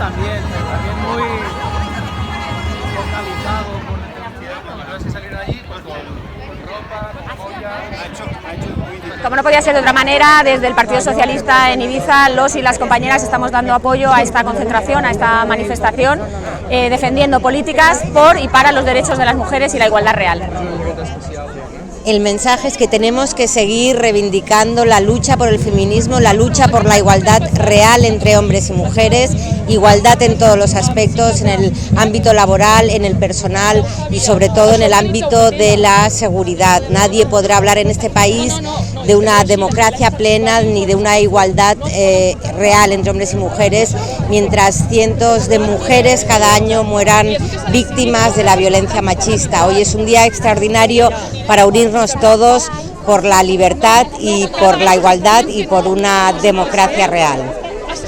también muy focalizado por la intensidad, cuando ves que salir de allí pues con ropa, con joyas, Como no podía ser de otra manera, desde el Partido Socialista en Ibiza, los y las compañeras estamos dando apoyo a esta concentración, a esta manifestación, defendiendo políticas por y para los derechos de las mujeres y la igualdad real. El mensaje es que tenemos que seguir reivindicando la lucha por el feminismo, la lucha por la igualdad real entre hombres y mujeres, igualdad en todos los aspectos, en el ámbito laboral, en el personal y sobre todo en el ámbito de la seguridad. Nadie podrá hablar en este país de una democracia plena ni de una igualdad real entre hombres y mujeres, mientras cientos de mujeres cada año mueran víctimas de la violencia machista. Hoy es un día extraordinario para unirnos todos por la libertad y por la igualdad y por una democracia real.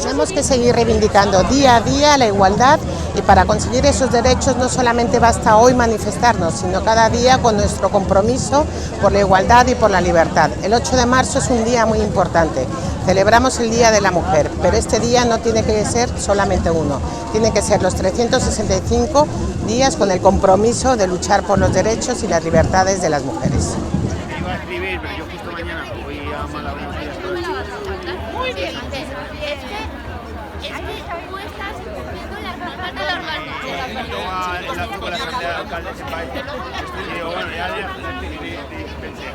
Tenemos que seguir reivindicando día a día la igualdad y para conseguir esos derechos no solamente basta hoy manifestarnos, sino cada día con nuestro compromiso por la igualdad y por la libertad. El 8 de marzo es un día muy importante. Celebramos el Día de la Mujer, pero este día no tiene que ser solamente uno, tiene que ser los 365 días con el compromiso de luchar por los derechos y las libertades de las mujeres. iba a escribir, pero yo justo mañana voy a Málaga unos días con las chicas. Muy bien, es que tú estás cumpliendo las normas de la organización. Yo con la asamblea de alcaldes en Baeza, bueno, ya pensé,